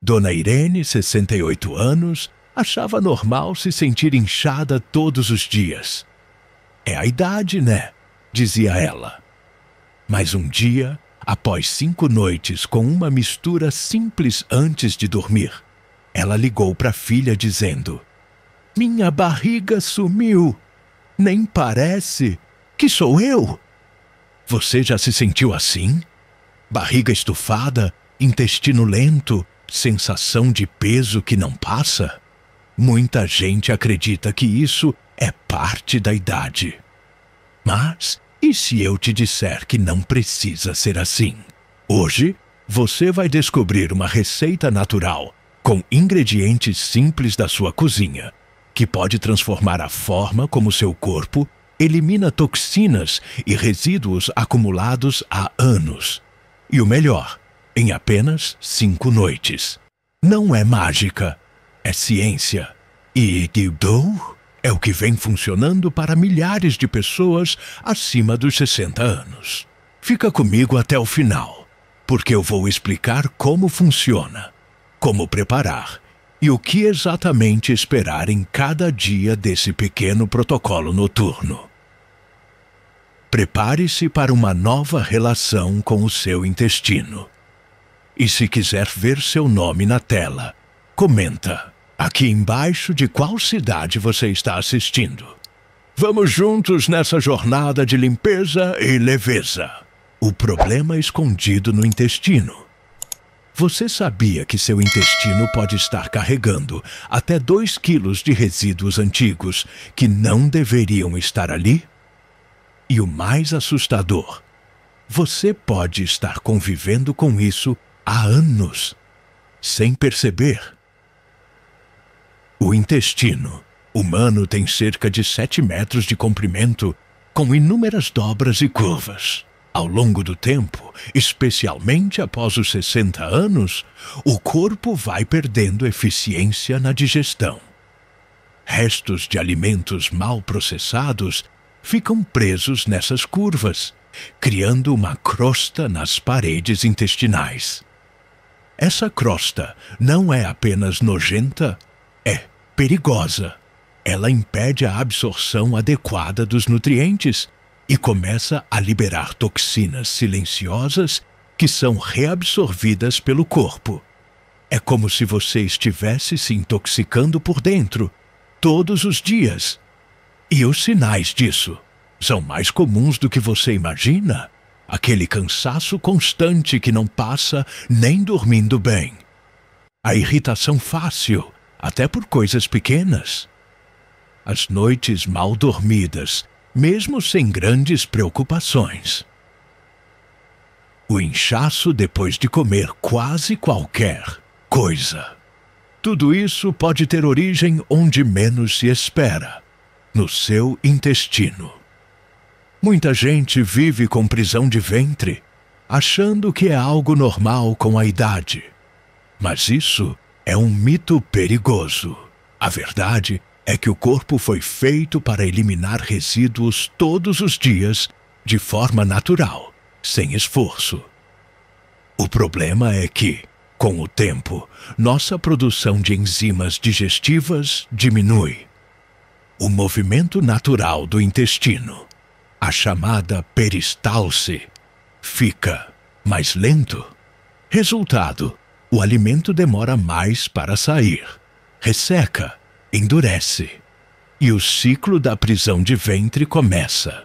Dona Irene, 68 anos, achava normal se sentir inchada todos os dias. É a idade, né? Dizia ela. Mas um dia, após 5 noites com uma mistura simples antes de dormir, ela ligou para a filha dizendo: "Minha barriga sumiu. Nem parece que sou eu." Você já se sentiu assim? Barriga estufada, intestino lento, sensação de peso que não passa? Muita gente acredita que isso é parte da idade. Mas e se eu te disser que não precisa ser assim? Hoje, você vai descobrir uma receita natural, com ingredientes simples da sua cozinha, que pode transformar a forma como seu corpo elimina toxinas e resíduos acumulados há anos. E o melhor, em apenas 5 noites. Não é mágica, é ciência. E Guildou é o que vem funcionando para milhares de pessoas acima dos 60 anos. Fica comigo até o final, porque eu vou explicar como funciona, como preparar e o que exatamente esperar em cada dia desse pequeno protocolo noturno. Prepare-se para uma nova relação com o seu intestino. E se quiser ver seu nome na tela, comenta aqui embaixo de qual cidade você está assistindo. Vamos juntos nessa jornada de limpeza e leveza. O problema escondido no intestino. Você sabia que seu intestino pode estar carregando até 2 quilos de resíduos antigos que não deveriam estar ali? E o mais assustador, você pode estar convivendo com isso há anos, sem perceber. O intestino humano tem cerca de 7 metros de comprimento, com inúmeras dobras e curvas. Ao longo do tempo, especialmente após os 60 anos, o corpo vai perdendo eficiência na digestão. Restos de alimentos mal processados ficam presos nessas curvas, criando uma crosta nas paredes intestinais. Essa crosta não é apenas nojenta, é perigosa. Ela impede a absorção adequada dos nutrientes e começa a liberar toxinas silenciosas que são reabsorvidas pelo corpo. É como se você estivesse se intoxicando por dentro, todos os dias. E os sinais disso são mais comuns do que você imagina. Aquele cansaço constante que não passa nem dormindo bem. A irritação fácil, até por coisas pequenas. As noites mal dormidas, mesmo sem grandes preocupações. O inchaço depois de comer quase qualquer coisa. Tudo isso pode ter origem onde menos se espera, no seu intestino. Muita gente vive com prisão de ventre, achando que é algo normal com a idade. Mas isso é um mito perigoso. A verdade é que o corpo foi feito para eliminar resíduos todos os dias, de forma natural, sem esforço. O problema é que, com o tempo, nossa produção de enzimas digestivas diminui. O movimento natural do intestino, a chamada peristalse, fica mais lento. Resultado, o alimento demora mais para sair, resseca, endurece, e o ciclo da prisão de ventre começa.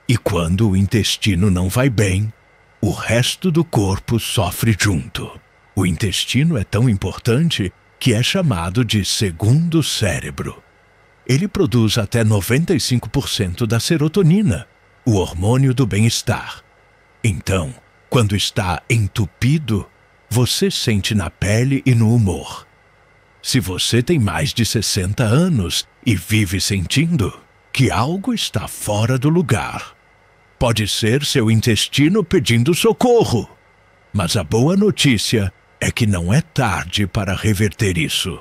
E quando o intestino não vai bem, o resto do corpo sofre junto. O intestino é tão importante que é chamado de segundo cérebro. Ele produz até 95% da serotonina, o hormônio do bem-estar. Então, quando está entupido, você sente na pele e no humor. Se você tem mais de 60 anos e vive sentindo que algo está fora do lugar, pode ser seu intestino pedindo socorro. Mas a boa notícia é que não é tarde para reverter isso.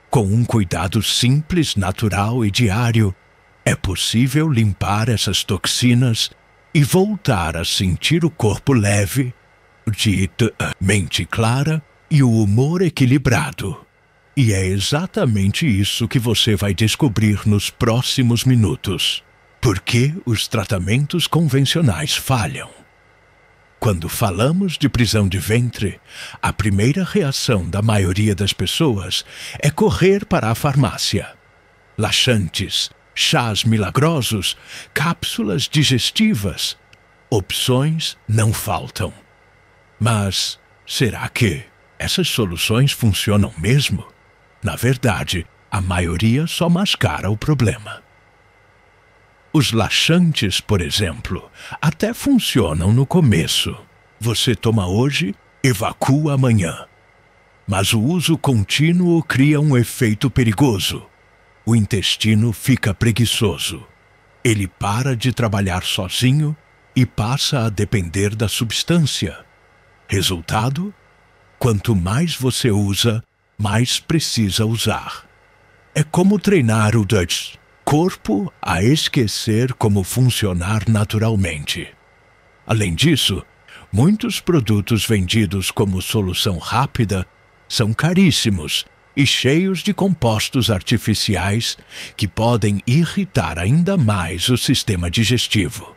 Com um cuidado simples, natural e diário, é possível limpar essas toxinas e voltar a sentir o corpo leve, de mente clara e o humor equilibrado. E é exatamente isso que você vai descobrir nos próximos minutos. Por que os tratamentos convencionais falham? Quando falamos de prisão de ventre, a primeira reação da maioria das pessoas é correr para a farmácia. Laxantes, chás milagrosos, cápsulas digestivas. Opções não faltam. Mas será que essas soluções funcionam mesmo? Na verdade, a maioria só mascara o problema. Os laxantes, por exemplo, até funcionam no começo. Você toma hoje, evacua amanhã. Mas o uso contínuo cria um efeito perigoso. O intestino fica preguiçoso. Ele para de trabalhar sozinho e passa a depender da substância. Resultado? Quanto mais você usa, mais precisa usar. É como treinar o Dutch corpo a esquecer como funcionar naturalmente. Além disso, muitos produtos vendidos como solução rápida são caríssimos e cheios de compostos artificiais que podem irritar ainda mais o sistema digestivo.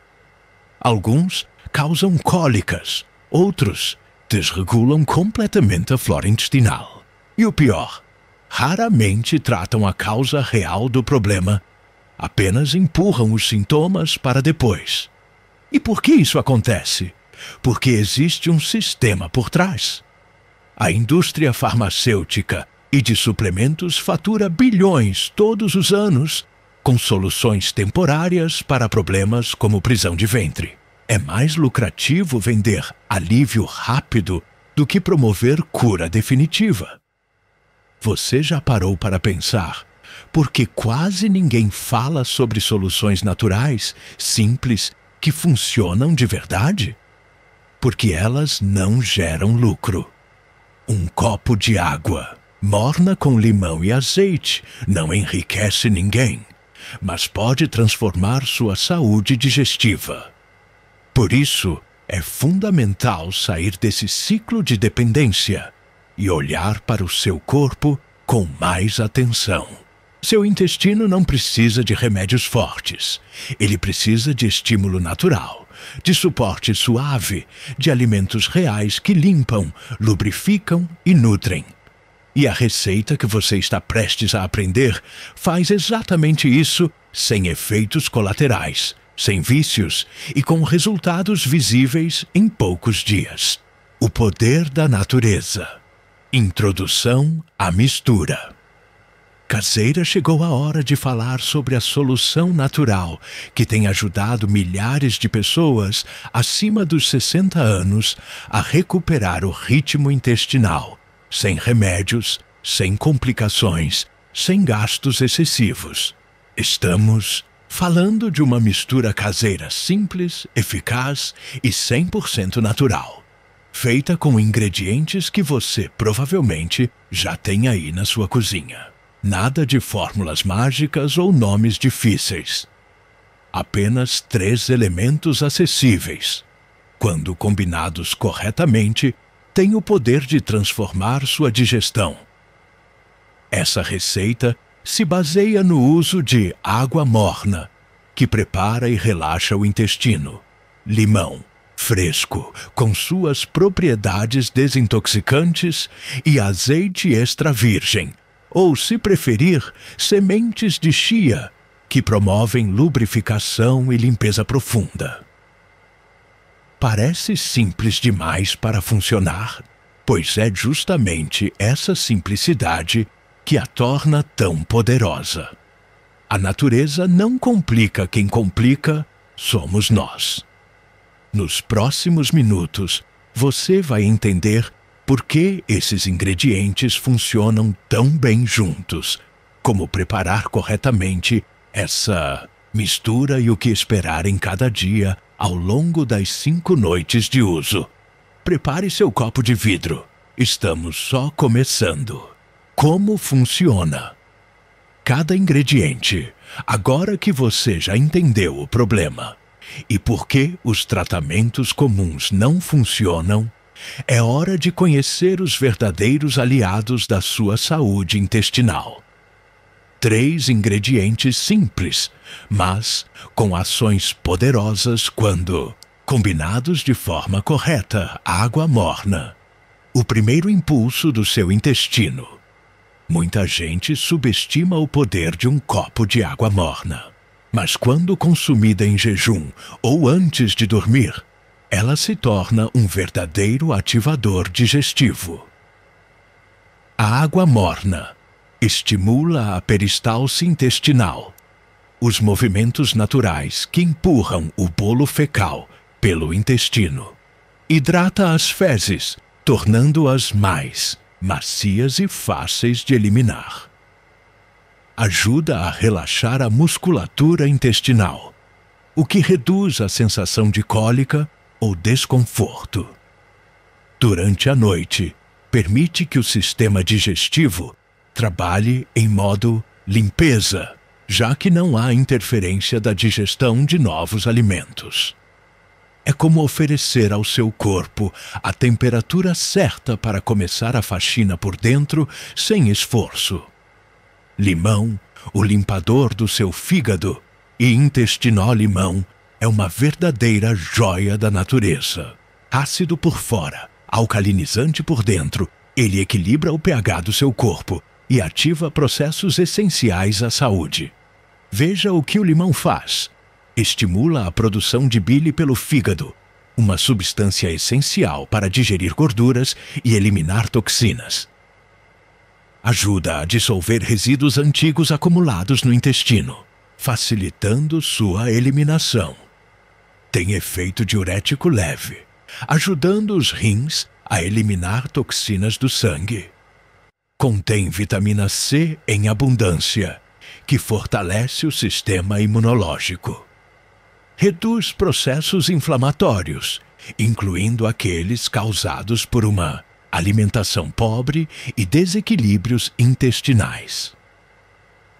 Alguns causam cólicas, outros desregulam completamente a flora intestinal. E o pior, raramente tratam a causa real do problema, apenas empurram os sintomas para depois. E por que isso acontece? Porque existe um sistema por trás. A indústria farmacêutica e de suplementos fatura bilhões todos os anos com soluções temporárias para problemas como prisão de ventre. É mais lucrativo vender alívio rápido do que promover cura definitiva. Você já parou para pensar por que quase ninguém fala sobre soluções naturais, simples, que funcionam de verdade? Porque elas não geram lucro. Um copo de água morna com limão e azeite não enriquece ninguém, mas pode transformar sua saúde digestiva. Por isso, é fundamental sair desse ciclo de dependência e olhar para o seu corpo com mais atenção. Seu intestino não precisa de remédios fortes. Ele precisa de estímulo natural, de suporte suave, de alimentos reais que limpam, lubrificam e nutrem. E a receita que você está prestes a aprender faz exatamente isso sem efeitos colaterais, sem vícios e com resultados visíveis em poucos dias. O poder da natureza. Introdução à mistura. Caseira, chegou a hora de falar sobre a solução natural que tem ajudado milhares de pessoas acima dos 60 anos a recuperar o ritmo intestinal, sem remédios, sem complicações, sem gastos excessivos. Estamos falando de uma mistura caseira simples, eficaz e 100% natural, feita com ingredientes que você provavelmente já tem aí na sua cozinha. Nada de fórmulas mágicas ou nomes difíceis. Apenas 3 elementos acessíveis. Quando combinados corretamente, têm o poder de transformar sua digestão. Essa receita se baseia no uso de água morna, que prepara e relaxa o intestino, limão fresco, com suas propriedades desintoxicantes, e azeite extra virgem, ou, se preferir, sementes de chia, que promovem lubrificação e limpeza profunda. Parece simples demais para funcionar, pois é justamente essa simplicidade que a torna tão poderosa. A natureza não complica quem complica, somos nós. Nos próximos minutos, você vai entender por que esses ingredientes funcionam tão bem juntos, como preparar corretamente essa mistura e o que esperar em cada dia ao longo das 5 noites de uso. Prepare seu copo de vidro. Estamos só começando. Como funciona? Cada ingrediente, agora que você já entendeu o problema e por que os tratamentos comuns não funcionam, é hora de conhecer os verdadeiros aliados da sua saúde intestinal. 3 ingredientes simples, mas com ações poderosas quando combinados de forma correta. Água morna, o primeiro impulso do seu intestino. Muita gente subestima o poder de um copo de água morna, mas quando consumida em jejum ou antes de dormir, ela se torna um verdadeiro ativador digestivo. A água morna estimula a peristalse intestinal, os movimentos naturais que empurram o bolo fecal pelo intestino. Hidrata as fezes, tornando-as mais macias e fáceis de eliminar. Ajuda a relaxar a musculatura intestinal, o que reduz a sensação de cólica ou desconforto. Durante a noite, permite que o sistema digestivo trabalhe em modo limpeza, já que não há interferência da digestão de novos alimentos. É como oferecer ao seu corpo a temperatura certa para começar a faxina por dentro sem esforço. Limão, o limpador do seu fígado, e intestinol-limão é uma verdadeira joia da natureza. Ácido por fora, alcalinizante por dentro, ele equilibra o pH do seu corpo e ativa processos essenciais à saúde. Veja o que o limão faz. Estimula a produção de bile pelo fígado, uma substância essencial para digerir gorduras e eliminar toxinas. Ajuda a dissolver resíduos antigos acumulados no intestino, facilitando sua eliminação. Tem efeito diurético leve, ajudando os rins a eliminar toxinas do sangue. Contém vitamina C em abundância, que fortalece o sistema imunológico. Reduz processos inflamatórios, incluindo aqueles causados por uma alimentação pobre e desequilíbrios intestinais.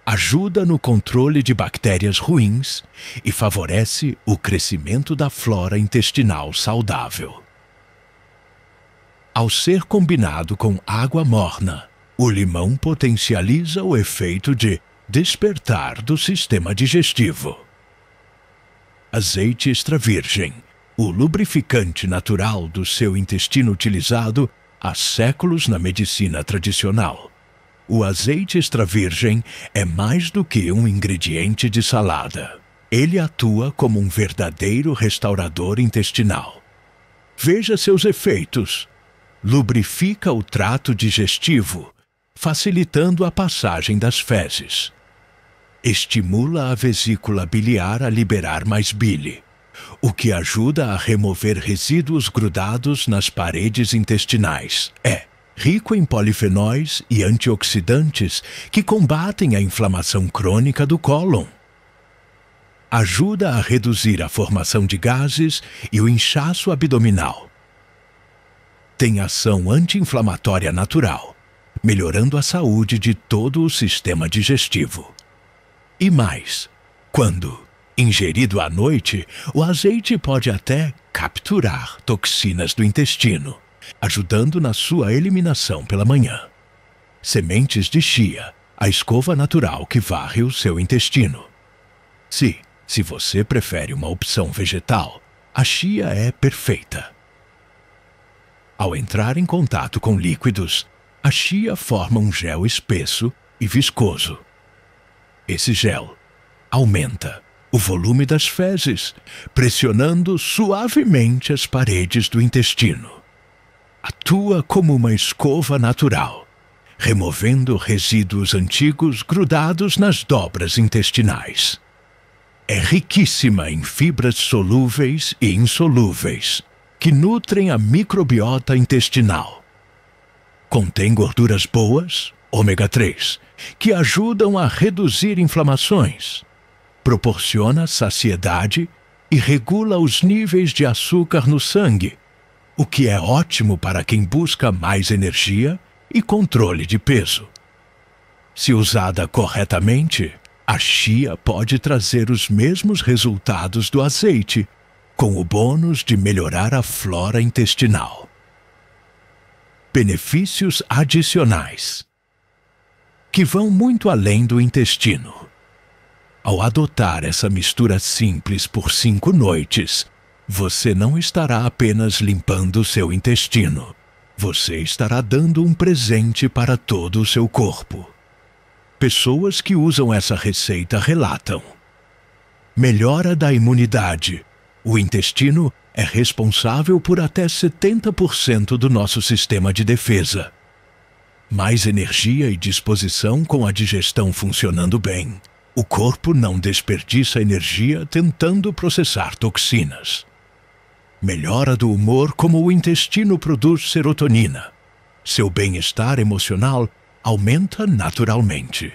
Ajuda no controle de bactérias ruins e favorece o crescimento da flora intestinal saudável. Ao ser combinado com água morna, o limão potencializa o efeito de despertar do sistema digestivo. Azeite extra virgem, o lubrificante natural do seu intestino utilizado há séculos na medicina tradicional. O azeite extra virgem é mais do que um ingrediente de salada. Ele atua como um verdadeiro restaurador intestinal. Veja seus efeitos. Lubrifica o trato digestivo, facilitando a passagem das fezes. Estimula a vesícula biliar a liberar mais bile, o que ajuda a remover resíduos grudados nas paredes intestinais. É rico em polifenóis e antioxidantes que combatem a inflamação crônica do cólon. Ajuda a reduzir a formação de gases e o inchaço abdominal. Tem ação anti-inflamatória natural, melhorando a saúde de todo o sistema digestivo. E mais, quando ingerido à noite, o azeite pode até capturar toxinas do intestino, ajudando na sua eliminação pela manhã. Sementes de chia, a escova natural que varre o seu intestino. Se você prefere uma opção vegetal, a chia é perfeita. Ao entrar em contato com líquidos, a chia forma um gel espesso e viscoso. Esse gel aumenta o volume das fezes, pressionando suavemente as paredes do intestino. Atua como uma escova natural, removendo resíduos antigos grudados nas dobras intestinais. É riquíssima em fibras solúveis e insolúveis, que nutrem a microbiota intestinal. Contém gorduras boas, ômega 3, que ajudam a reduzir inflamações, proporciona saciedade e regula os níveis de açúcar no sangue, o que é ótimo para quem busca mais energia e controle de peso. Se usada corretamente, a chia pode trazer os mesmos resultados do azeite, com o bônus de melhorar a flora intestinal. benefícios adicionais que vão muito além do intestino. Ao adotar essa mistura simples por 5 noites, você não estará apenas limpando o seu intestino. Você estará dando um presente para todo o seu corpo. Pessoas que usam essa receita relatam: melhora da imunidade. O intestino é responsável por até 70% do nosso sistema de defesa. Mais energia e disposição com a digestão funcionando bem. O corpo não desperdiça energia tentando processar toxinas. Melhora do humor como o intestino produz serotonina. Seu bem-estar emocional aumenta naturalmente.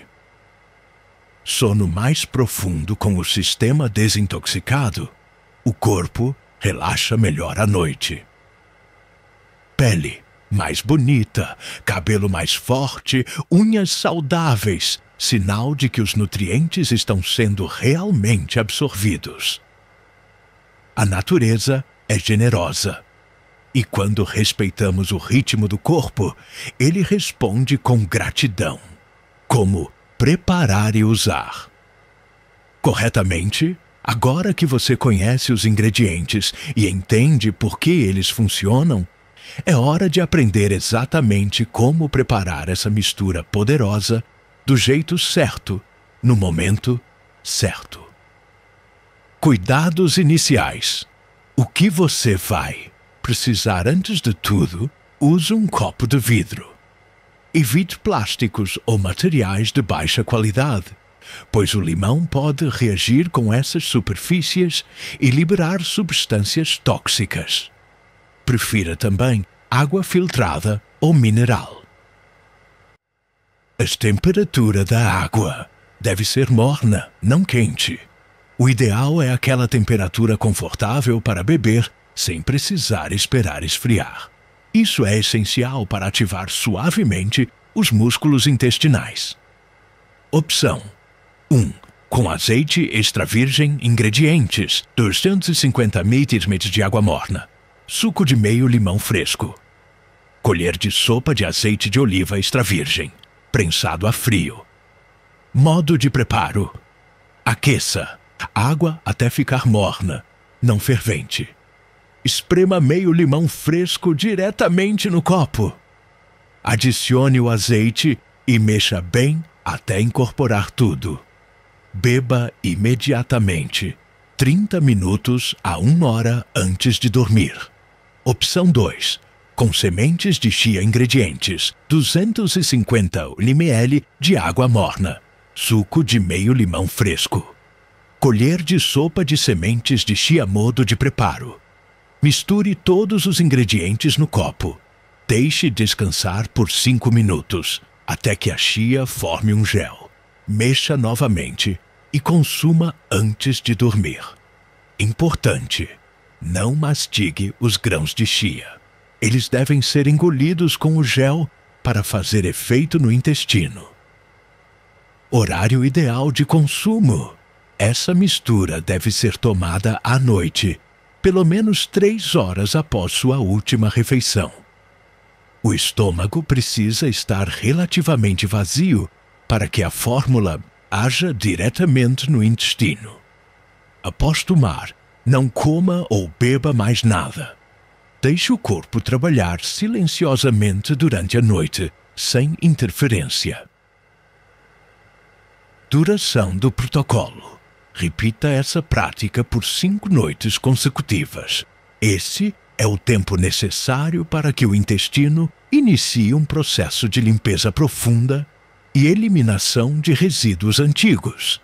Sono mais profundo com o sistema desintoxicado. O corpo relaxa melhor à noite. Pele mais bonita, cabelo mais forte, unhas saudáveis, sinal de que os nutrientes estão sendo realmente absorvidos. A natureza é generosa. E quando respeitamos o ritmo do corpo, ele responde com gratidão. Como preparar e usar. Corretamente, agora que você conhece os ingredientes e entende por que eles funcionam, é hora de aprender exatamente como preparar essa mistura poderosa do jeito certo, no momento certo. Cuidados iniciais. O que você vai precisar antes de tudo? Use um copo de vidro. Evite plásticos ou materiais de baixa qualidade, pois o limão pode reagir com essas superfícies e liberar substâncias tóxicas. Prefira também água filtrada ou mineral. A temperatura da água deve ser morna, não quente. O ideal é aquela temperatura confortável para beber sem precisar esperar esfriar. Isso é essencial para ativar suavemente os músculos intestinais. Opção 1. Com azeite extra virgem, ingredientes: 250 ml de água morna, suco de meio limão fresco, colher de sopa de azeite de oliva extra virgem, prensado a frio. Modo de preparo: aqueça água até ficar morna, não fervente. Esprema meio limão fresco diretamente no copo. Adicione o azeite e mexa bem até incorporar tudo. Beba imediatamente, 30 minutos a 1 hora antes de dormir. Opção 2. Com sementes de chia ingredientes: 250 ml de água morna, suco de meio limão fresco, colher de sopa de sementes de chia modo de preparo. Misture todos os ingredientes no copo. Deixe descansar por 5 minutos, até que a chia forme um gel. Mexa novamente e consuma antes de dormir. Importante: não mastigue os grãos de chia. Eles devem ser engolidos com o gel para fazer efeito no intestino. Horário ideal de consumo: essa mistura deve ser tomada à noite, pelo menos 3 horas após sua última refeição. O estômago precisa estar relativamente vazio para que a fórmula haja diretamente no intestino. Após tomar, não coma ou beba mais nada. Deixe o corpo trabalhar silenciosamente durante a noite, sem interferência. Duração do protocolo: repita essa prática por 5 noites consecutivas. Esse é o tempo necessário para que o intestino inicie um processo de limpeza profunda e eliminação de resíduos antigos.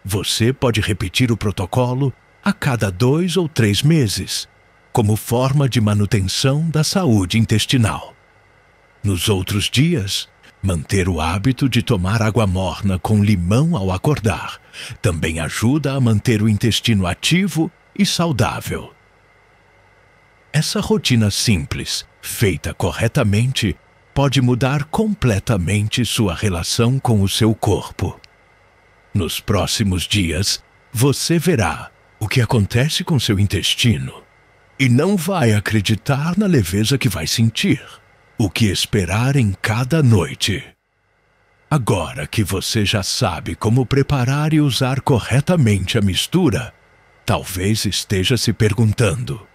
Você pode repetir o protocolo a cada 2 ou 3 meses, como forma de manutenção da saúde intestinal. Nos outros dias, manter o hábito de tomar água morna com limão ao acordar também ajuda a manter o intestino ativo e saudável. Essa rotina simples, feita corretamente, pode mudar completamente sua relação com o seu corpo. Nos próximos dias, você verá o que acontece com seu intestino e não vai acreditar na leveza que vai sentir. O que esperar em cada noite. Agora que você já sabe como preparar e usar corretamente a mistura, talvez esteja se perguntando: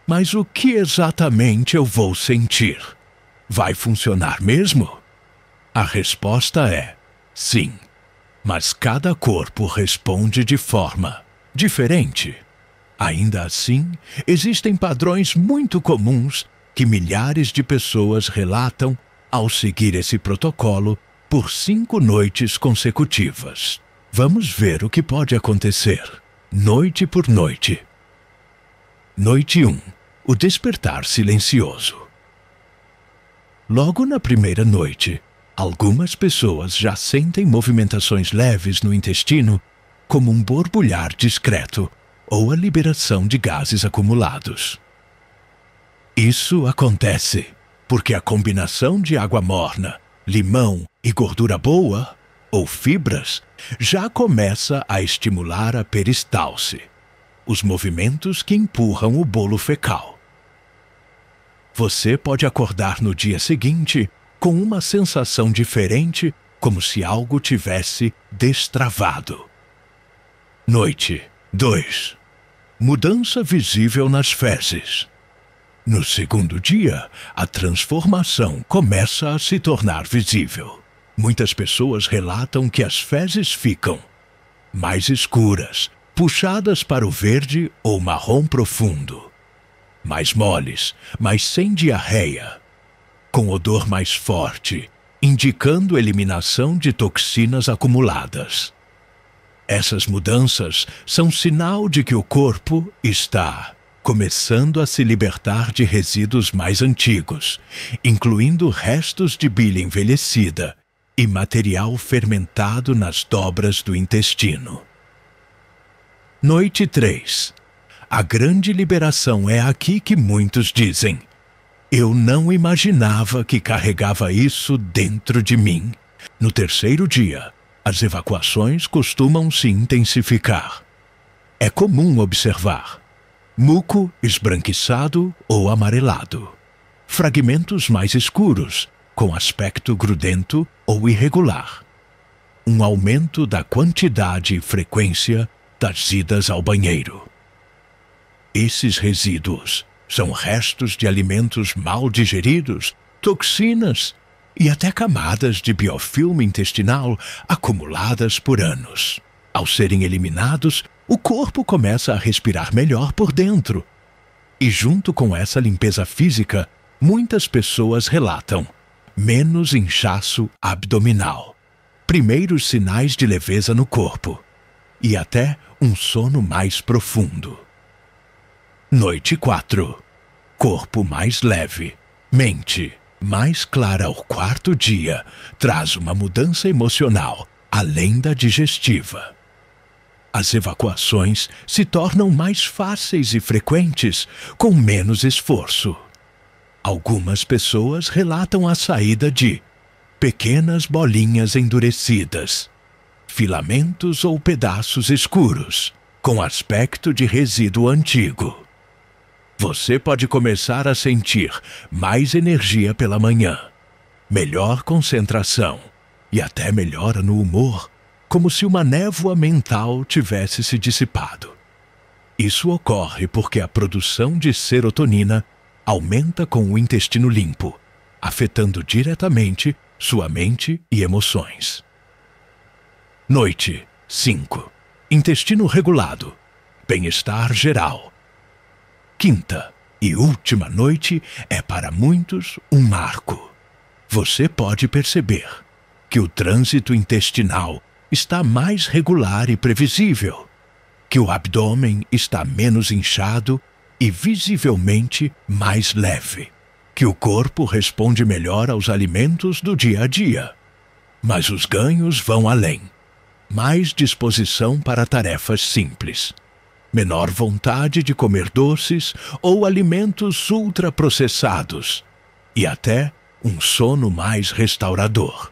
mas o que exatamente eu vou sentir? Vai funcionar mesmo? A resposta é sim, mas cada corpo responde de forma diferente. Ainda assim, existem padrões muito comuns que milhares de pessoas relatam ao seguir esse protocolo por 5 noites consecutivas. Vamos ver o que pode acontecer, noite por noite. Noite 1. O despertar silencioso. Logo na primeira noite, algumas pessoas já sentem movimentações leves no intestino, como um borbulhar discreto ou a liberação de gases acumulados. Isso acontece porque a combinação de água morna, limão e gordura boa, ou fibras, já começa a estimular a peristalse, os movimentos que empurram o bolo fecal. Você pode acordar no dia seguinte com uma sensação diferente, como se algo tivesse destravado. Noite 2. Mudança visível nas fezes. No segundo dia, a transformação começa a se tornar visível. Muitas pessoas relatam que as fezes ficam mais escuras, puxadas para o verde ou marrom profundo, mais moles, mas sem diarreia, com odor mais forte, indicando eliminação de toxinas acumuladas. Essas mudanças são sinal de que o corpo está começando a se libertar de resíduos mais antigos, incluindo restos de bile envelhecida e material fermentado nas dobras do intestino. Noite 3. A grande liberação é aqui que muitos dizem: eu não imaginava que carregava isso dentro de mim. No terceiro dia, as evacuações costumam se intensificar. É comum observar muco esbranquiçado ou amarelado, fragmentos mais escuros, com aspecto grudento ou irregular, um aumento da quantidade e frequência das idas ao banheiro. Esses resíduos são restos de alimentos mal digeridos, toxinas e até camadas de biofilme intestinal acumuladas por anos. Ao serem eliminados, o corpo começa a respirar melhor por dentro. E junto com essa limpeza física, muitas pessoas relatam menos inchaço abdominal, primeiros sinais de leveza no corpo e até um sono mais profundo. Noite 4. Corpo mais leve, mente mais clara ao quarto dia, traz uma mudança emocional, além da digestiva. As evacuações se tornam mais fáceis e frequentes, com menos esforço. Algumas pessoas relatam a saída de pequenas bolinhas endurecidas, filamentos ou pedaços escuros, com aspecto de resíduo antigo. Você pode começar a sentir mais energia pela manhã, melhor concentração e até melhora no humor, como se uma névoa mental tivesse se dissipado. Isso ocorre porque a produção de serotonina aumenta com o intestino limpo, afetando diretamente sua mente e emoções. Noite 5. Intestino regulado, bem-estar geral. Quinta e última noite é para muitos um marco. Você pode perceber que o trânsito intestinal está mais regular e previsível, que o abdômen está menos inchado e visivelmente mais leve, que o corpo responde melhor aos alimentos do dia a dia. Mas os ganhos vão além. Mais disposição para tarefas simples, menor vontade de comer doces ou alimentos ultraprocessados e até um sono mais restaurador.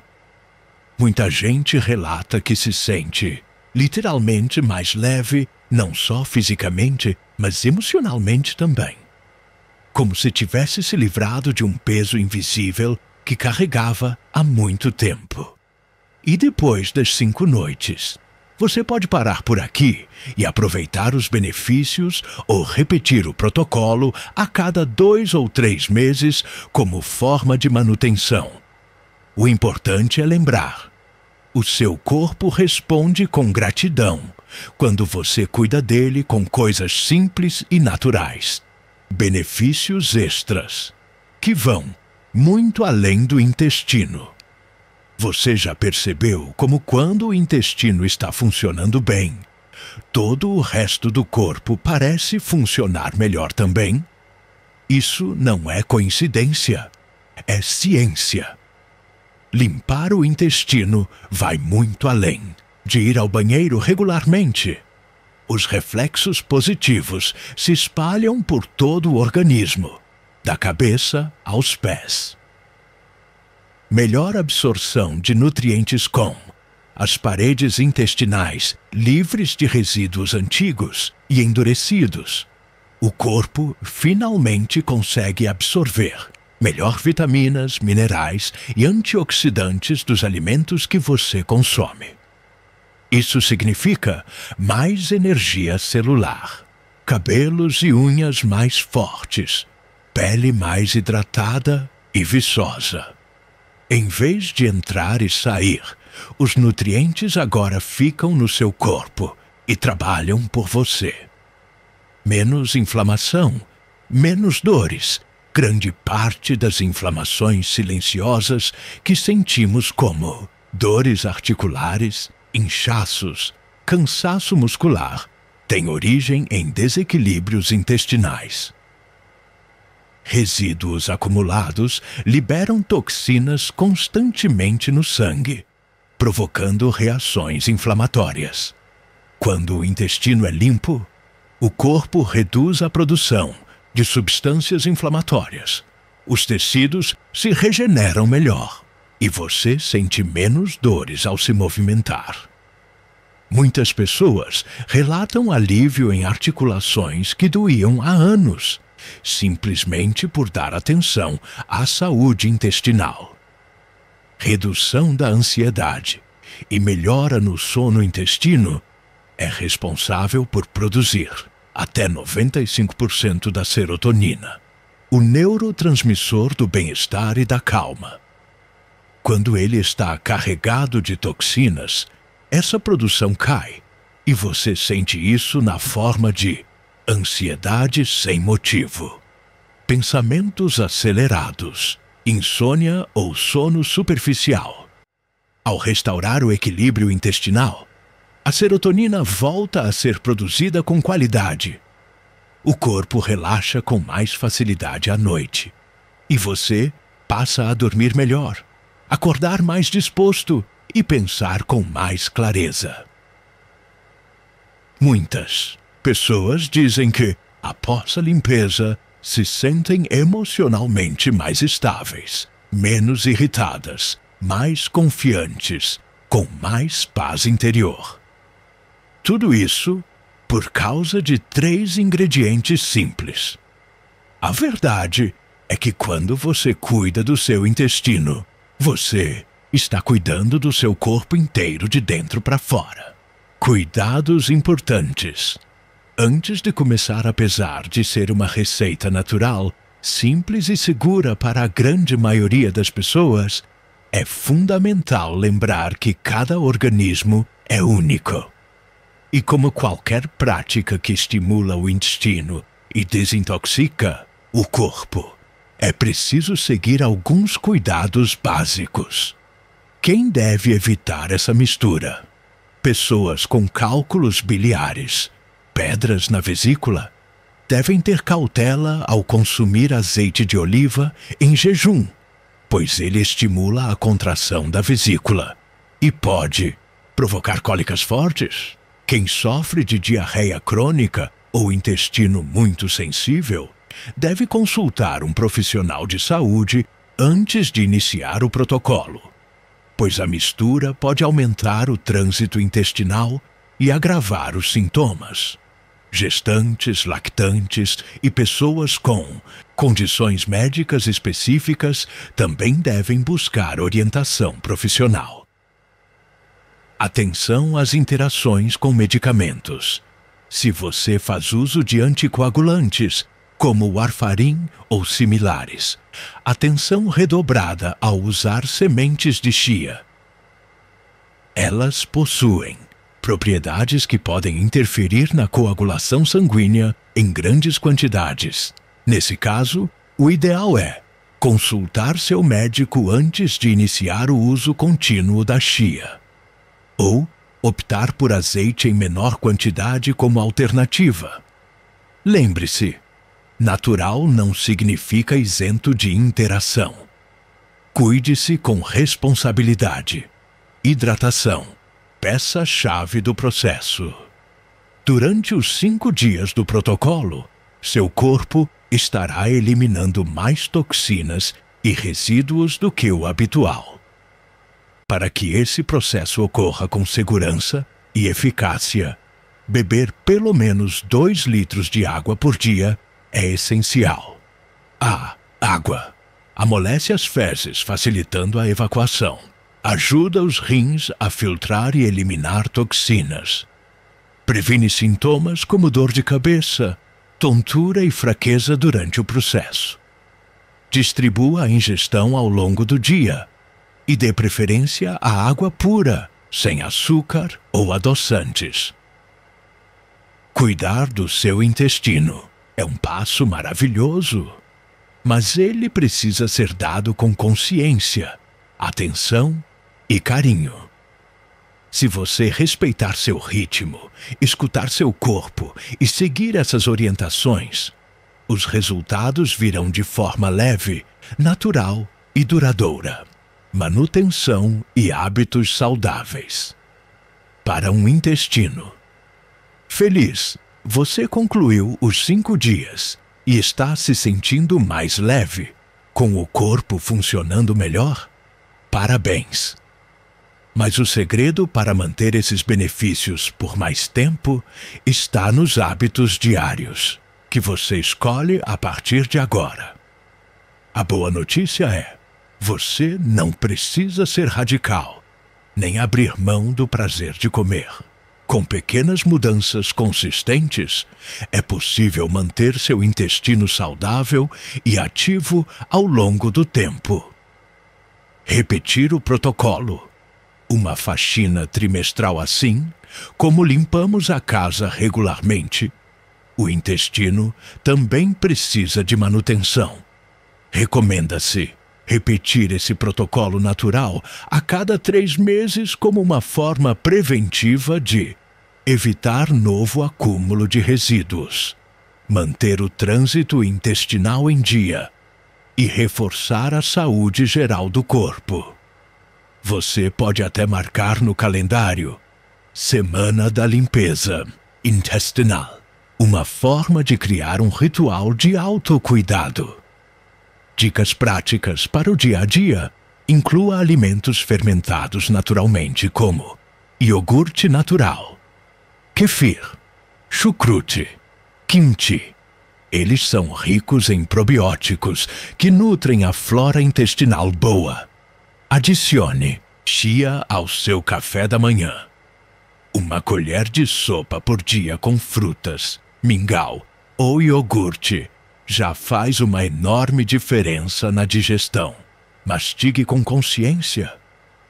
Muita gente relata que se sente literalmente mais leve, não só fisicamente, mas emocionalmente também. como se tivesse se livrado de um peso invisível que carregava há muito tempo. E depois das 5 noites, você pode parar por aqui e aproveitar os benefícios ou repetir o protocolo a cada 2 ou 3 meses como forma de manutenção. O importante é lembrar: o seu corpo responde com gratidão quando você cuida dele com coisas simples e naturais. Benefícios extras, que vão muito além do intestino. Você já percebeu como, quando o intestino está funcionando bem, todo o resto do corpo parece funcionar melhor também? Isso não é coincidência, é ciência. Limpar o intestino vai muito além de ir ao banheiro regularmente. Os reflexos positivos se espalham por todo o organismo, da cabeça aos pés. Melhor absorção de nutrientes com as paredes intestinais livres de resíduos antigos e endurecidos. O corpo finalmente consegue absorver melhor vitaminas, minerais e antioxidantes dos alimentos que você consome. Isso significa mais energia celular, cabelos e unhas mais fortes, pele mais hidratada e viçosa. Em vez de entrar e sair, os nutrientes agora ficam no seu corpo e trabalham por você. Menos inflamação, menos dores, grande parte das inflamações silenciosas que sentimos, como dores articulares, inchaços, cansaço muscular, tem origem em desequilíbrios intestinais. Resíduos acumulados liberam toxinas constantemente no sangue, provocando reações inflamatórias. Quando o intestino é limpo, o corpo reduz a produção de substâncias inflamatórias. Os tecidos se regeneram melhor e você sente menos dores ao se movimentar. Muitas pessoas relatam alívio em articulações que doíam há anos, simplesmente por dar atenção à saúde intestinal. Redução da ansiedade e melhora no sono intestino é responsável por produzir até 95% da serotonina, o neurotransmissor do bem-estar e da calma. Quando ele está carregado de toxinas, essa produção cai, e você sente isso na forma de ansiedade sem motivo, pensamentos acelerados, insônia ou sono superficial. Ao restaurar o equilíbrio intestinal, a serotonina volta a ser produzida com qualidade. O corpo relaxa com mais facilidade à noite, e você passa a dormir melhor, acordar mais disposto e pensar com mais clareza. Muitas pessoas dizem que, após a limpeza, se sentem emocionalmente mais estáveis, menos irritadas, mais confiantes, com mais paz interior. Tudo isso por causa de 3 ingredientes simples. A verdade é que, quando você cuida do seu intestino, você está cuidando do seu corpo inteiro, de dentro para fora. Cuidados importantes. Antes de começar, apesar de ser uma receita natural, simples e segura para a grande maioria das pessoas, é fundamental lembrar que cada organismo é único. E como qualquer prática que estimula o intestino e desintoxica o corpo, é preciso seguir alguns cuidados básicos. Quem deve evitar essa mistura? Pessoas com cálculos biliares, pedras na vesícula, devem ter cautela ao consumir azeite de oliva em jejum, pois ele estimula a contração da vesícula e pode provocar cólicas fortes. Quem sofre de diarreia crônica ou intestino muito sensível deve consultar um profissional de saúde antes de iniciar o protocolo, pois a mistura pode aumentar o trânsito intestinal e agravar os sintomas. Gestantes, lactantes e pessoas com condições médicas específicas também devem buscar orientação profissional. Atenção às interações com medicamentos. Se você faz uso de anticoagulantes, como o warfarin ou similares, atenção redobrada ao usar sementes de chia. Elas possuem propriedades que podem interferir na coagulação sanguínea em grandes quantidades. Nesse caso, o ideal é consultar seu médico antes de iniciar o uso contínuo da chia. Ou optar por azeite em menor quantidade como alternativa. Lembre-se, natural não significa isento de interação. Cuide-se com responsabilidade. Hidratação, peça-chave do processo. Durante os 5 dias do protocolo, seu corpo estará eliminando mais toxinas e resíduos do que o habitual. Para que esse processo ocorra com segurança e eficácia, beber pelo menos 2 litros de água por dia é essencial. Água. Amolece as fezes, facilitando a evacuação. Ajuda os rins a filtrar e eliminar toxinas. Previne sintomas como dor de cabeça, tontura e fraqueza durante o processo. Distribua a ingestão ao longo do dia e dê preferência à água pura, sem açúcar ou adoçantes. Cuidar do seu intestino é um passo maravilhoso, mas ele precisa ser dado com consciência, atenção e carinho. Se você respeitar seu ritmo, escutar seu corpo e seguir essas orientações, os resultados virão de forma leve, natural e duradoura. Manutenção e hábitos saudáveis. Para um intestino. Feliz, você concluiu os 5 dias e está se sentindo mais leve, com o corpo funcionando melhor? Parabéns! Mas o segredo para manter esses benefícios por mais tempo está nos hábitos diários, que você escolhe a partir de agora. A boa notícia é: você não precisa ser radical, nem abrir mão do prazer de comer. Com pequenas mudanças consistentes, é possível manter seu intestino saudável e ativo ao longo do tempo. Repetir o protocolo. Uma faxina trimestral assim, como limpamos a casa regularmente. O intestino também precisa de manutenção. Recomenda-se repetir esse protocolo natural a cada 3 meses como uma forma preventiva de evitar novo acúmulo de resíduos, manter o trânsito intestinal em dia e reforçar a saúde geral do corpo. Você pode até marcar no calendário Semana da Limpeza Intestinal, uma forma de criar um ritual de autocuidado. Dicas práticas para o dia a dia: inclua alimentos fermentados naturalmente como iogurte natural, kefir, chucrute, kimchi. Eles são ricos em probióticos que nutrem a flora intestinal boa. Adicione chia ao seu café da manhã. Uma colher de sopa por dia com frutas, mingau ou iogurte já faz uma enorme diferença na digestão. Mastigue com consciência.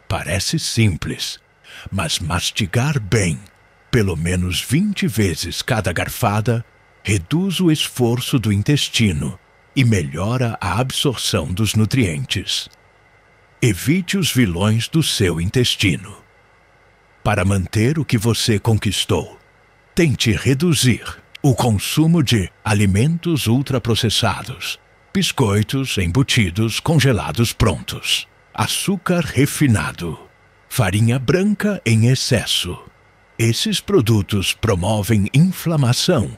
Parece simples, mas mastigar bem, pelo menos 20 vezes cada garfada, reduz o esforço do intestino e melhora a absorção dos nutrientes. Evite os vilões do seu intestino. Para manter o que você conquistou, tente reduzir o consumo de alimentos ultraprocessados, biscoitos, embutidos, congelados prontos, açúcar refinado, farinha branca em excesso. Esses produtos promovem inflamação,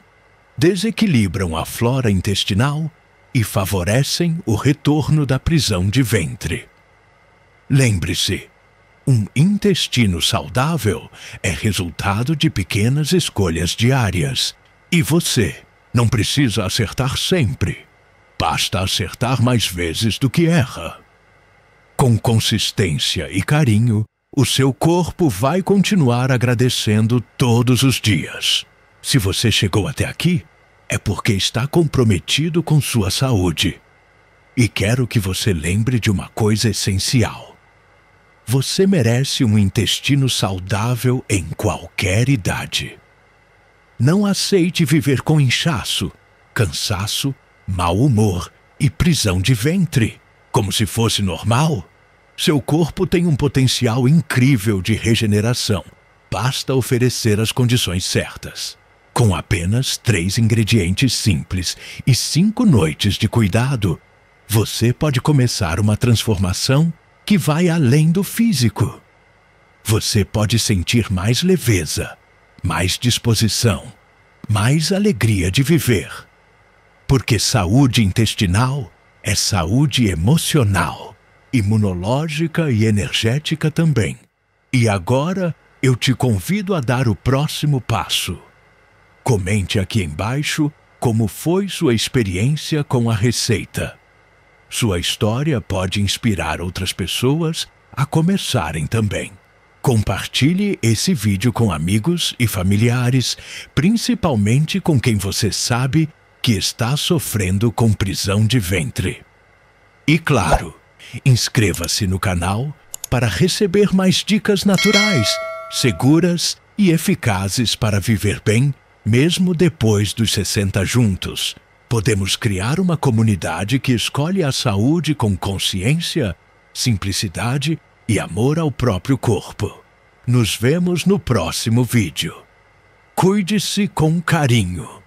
desequilibram a flora intestinal e favorecem o retorno da prisão de ventre. Lembre-se, um intestino saudável é resultado de pequenas escolhas diárias E você não precisa acertar sempre. Basta acertar mais vezes do que erra. Com consistência e carinho, o seu corpo vai continuar agradecendo todos os dias. Se você chegou até aqui, é porque está comprometido com sua saúde. E quero que você lembre de uma coisa essencial. Você merece um intestino saudável em qualquer idade. Não aceite viver com inchaço, cansaço, mau humor e prisão de ventre, como se fosse normal. Seu corpo tem um potencial incrível de regeneração. Basta oferecer as condições certas. Com apenas 3 ingredientes simples e 5 noites de cuidado, você pode começar uma transformação que vai além do físico. Você pode sentir mais leveza, mais disposição, mais alegria de viver. Porque saúde intestinal é saúde emocional, imunológica e energética também. E agora eu te convido a dar o próximo passo. Comente aqui embaixo como foi sua experiência com a receita. Sua história pode inspirar outras pessoas a começarem também. Compartilhe esse vídeo com amigos e familiares, principalmente com quem você sabe que está sofrendo com prisão de ventre. E claro, inscreva-se no canal para receber mais dicas naturais, seguras e eficazes para viver bem, mesmo depois dos 60 juntos. Podemos criar uma comunidade que escolhe a saúde com consciência, simplicidade e amor ao próprio corpo. Nos vemos no próximo vídeo. Cuide-se com carinho.